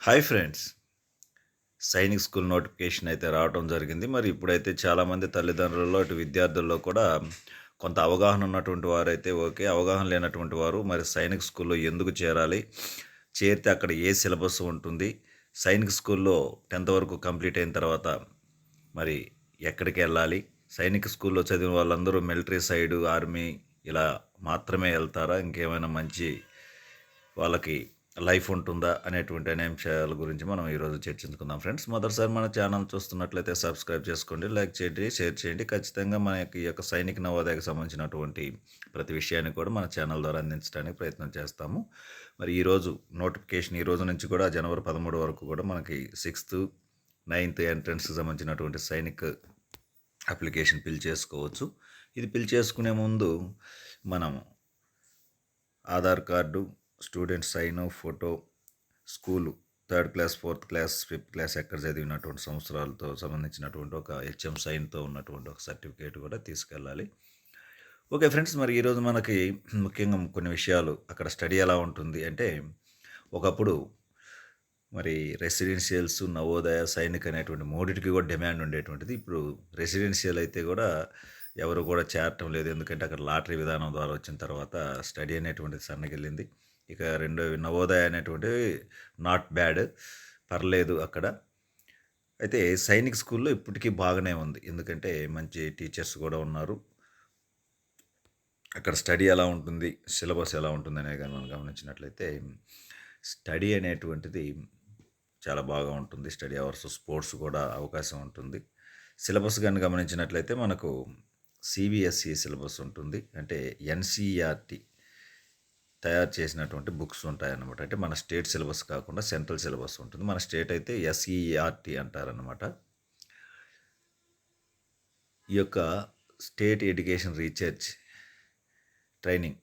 Hi friends. Sainik school notification అయితే రావడం జరిగింది. మరి ఇప్పుడైతే చాలామంది తల్లిదండ్రుల్లో, అటు విద్యార్థుల్లో కూడా కొంత అవగాహన ఉన్నటువంటి వారైతే ఓకే. అవగాహన లేనటువంటి వారు మరి సైనిక్ స్కూల్‌లో ఎందుకు చేరాలి? చేరితే అక్కడ ఏ సిలబస్ ఉంటుంది? సైనిక్ స్కూల్‌లో 10థ్ వరకు కంప్లీట్ అయిన తర్వాత మరి ఎక్కడికెళ్ళాలి? సైనిక స్కూల్‌లో చదివిన వాళ్ళందరూ మిలిటరీ సైడు, ఆర్మీ ఇలా మాత్రమే ఎళ్తారా? ఇంకేమైనా మంచి వాళ్ళకి లైఫ్ ఉంటుందా అనేటువంటి అంశాల గురించి మనం ఈరోజు చర్చించుకుందాం ఫ్రెండ్స్. మొదటిసారి మన ఛానల్ చూస్తున్నట్లయితే సబ్స్క్రైబ్ చేసుకోండి, లైక్ చేయండి, షేర్ చేయండి. ఖచ్చితంగా మనకి ఈ యొక్క సైనిక నవోదయకు సంబంధించినటువంటి ప్రతి విషయాన్ని కూడా మన ఛానల్ ద్వారా అందించడానికి ప్రయత్నం చేస్తాము. మరి ఈరోజు నోటిఫికేషన్ ఈ రోజు నుంచి కూడా జనవరి 13 వరకు కూడా మనకి 6th, 9th ఎంట్రన్స్కి సంబంధించినటువంటి సైనిక్ అప్లికేషన్ ఫిల్ చేసుకోవచ్చు. ఇది ఫిల్ చేసుకునే ముందు మనం Aadhaar card, student sign, photo, school 3rd class, 4th class, 5th class ఎక్కడ చదివినటువంటి సంవత్సరాలతో సంబంధించినటువంటి ఒక హెచ్ఎం సైన్తో ఉన్నటువంటి ఒక సర్టిఫికేట్ కూడా తీసుకెళ్ళాలి. ఓకే ఫ్రెండ్స్, మరి ఈరోజు మనకి ముఖ్యంగా కొన్ని విషయాలు అక్కడ స్టడీ ఎలా ఉంటుంది అంటే, ఒకప్పుడు మరి రెసిడెన్షియల్స్, నవోదయ, సైనిక్ అనేటువంటి మూడిటికి కూడా డిమాండ్ ఉండేటువంటిది. ఇప్పుడు రెసిడెన్షియల్ అయితే కూడా ఎవరు కూడా చేరటం లేదు. ఎందుకంటే అక్కడ లాటరీ విధానం ద్వారా వచ్చిన తర్వాత స్టడీ అనేటువంటిది సన్నగిల్లింది. ఇక రెండోవి నవోదయ అనేటువంటివి నాట్ బ్యాడ్, పర్లేదు అక్కడ. అయితే సైనిక్ స్కూల్లో ఇప్పటికీ బాగానే ఉంది. ఎందుకంటే మంచి టీచర్స్ కూడా ఉన్నారు. అక్కడ స్టడీ ఎలా ఉంటుంది, సిలబస్ ఎలా ఉంటుంది అనేది మనం గమనించినట్లయితే, స్టడీ అనేటువంటిది చాలా బాగా ఉంటుంది. స్టడీ అవర్స్, స్పోర్ట్స్ కూడా అవకాశం ఉంటుంది. సిలబస్ కానీ గమనించినట్లయితే మనకు సిబిఎస్ఈ సిలబస్ ఉంటుంది. అంటే ఎన్సీఈఆర్టీ తయారు చేసినటువంటి బుక్స్ ఉంటాయన్నమాట. అంటే మన స్టేట్ సిలబస్ కాకుండా సెంట్రల్ సిలబస్ ఉంటుంది. మన స్టేట్ అయితే ఎస్ఈఆర్టీ అంటారన్నమాట. ఈ యొక్క స్టేట్ ఎడ్యుకేషన్ రీసెర్చ్ ట్రైనింగ్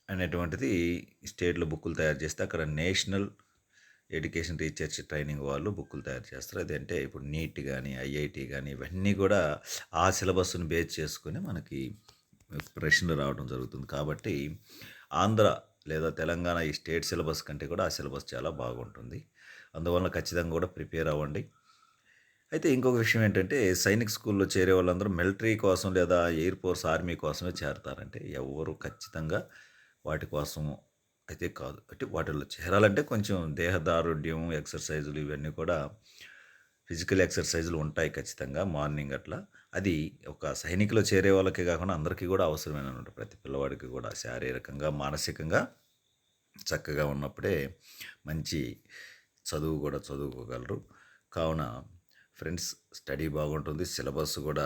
అనేటువంటిది స్టేట్లో బుక్కులు తయారు చేస్తే, అక్కడ నేషనల్ ఎడ్యుకేషన్ రీసెర్చ్ ట్రైనింగ్ వాళ్ళు బుక్కులు తయారు చేస్తారు. అదంటే ఇప్పుడు నీట్ కానీ, ఐఐటి కానీ ఇవన్నీ కూడా ఆ సిలబస్ను బేస్ చేసుకొని మనకి ప్రశ్నలు రావడం జరుగుతుంది. కాబట్టి ఆంధ్ర లేదా తెలంగాణ ఈ స్టేట్ సిలబస్ కంటే కూడా ఆ సిలబస్ చాలా బాగుంటుంది. అందువల్ల ఖచ్చితంగా కూడా ప్రిపేర్ అవ్వండి. అయితే ఇంకొక విషయం ఏంటంటే, సైనిక్ స్కూల్‌లో చేరే వాళ్ళందరూ మిలిటరీ కోసం లేదా ఎయిర్ ఫోర్స్, ఆర్మీ కోసమే చేరతారంటే ఎవ్వరు ఖచ్చితంగా వాటి కోసం అయితే కాదు. అంటే వాటిల్లో చేరాలంటే కొంచెం దేహదారుఢ్యం, ఎక్సర్సైజులు ఇవన్నీ కూడా ఫిజికల్ ఎక్సర్సైజులు ఉంటాయి ఖచ్చితంగా మార్నింగ్ అట్లా. అది ఒక సైనికులు చేరే వాళ్ళకే కాకుండా అందరికీ కూడా అవసరమేనన్నమాట. ప్రతి పిల్లవాడికి కూడా శారీరకంగా, మానసికంగా చక్కగా ఉన్నప్పుడే మంచి చదువు కూడా చదువుకోగలరు. కావున ఫ్రెండ్స్, స్టడీ బాగుంటుంది. సిలబస్ కూడా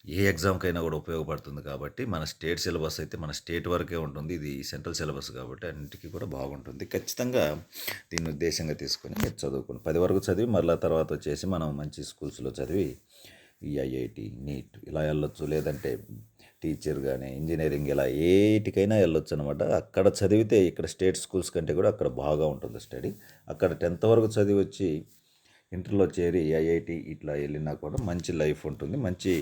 ఏ ఎగ్జామ్‌కైనా కూడా ఉపయోగపడుతుంది కాబట్టి, మన స్టేట్ సిలబస్ అయితే మన స్టేట్ వరకే ఉంటుంది. ఇది సెంట్రల్ సిలబస్ కాబట్టి అన్నిటికీ కూడా బాగుంటుంది. ఖచ్చితంగా దీన్ని ఉద్దేశంగా తీసుకొని మీరు చదువుకోండి. 10 వరకు చదివి మరలా తర్వాత వచ్చేసి మనం మంచి స్కూల్స్‌లో చదివి ఈ ఐఐటి, నీట్ ఇలా వెళ్ళొచ్చు. లేదంటే టీచర్ కానీ, ఇంజనీరింగ్ ఇలా ఏటికైనా వెళ్ళొచ్చు అనమాట. అక్కడ చదివితే ఇక్కడ స్టేట్ స్కూల్స్ కంటే కూడా అక్కడ బాగా ఉంటుంది స్టడీ. అక్కడ 10th వరకు చదివి వచ్చి ఇంటర్లో చేరి ఐఐటి ఇట్లా వెళ్ళినా కూడా మంచి లైఫ్ ఉంటుంది, మంచి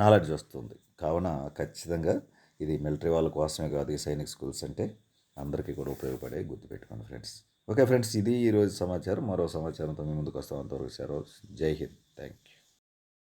నాలెడ్జ్ వస్తుంది. కావున ఖచ్చితంగా ఇది మిలిటరీ వాళ్ళ కోసమే కాదు, ఈ సైనిక్ స్కూల్స్ అంటే అందరికీ కూడా ఉపయోగపడే, గుర్తుపెట్టుకోండి ఫ్రెండ్స్. ఓకే ఫ్రెండ్స్, ఇది ఈరోజు సమాచారం. మరో సమాచారంతో మీ ముందుకు వస్తాం. అంతవరకు సెలవు. జై హింద్. Thank you.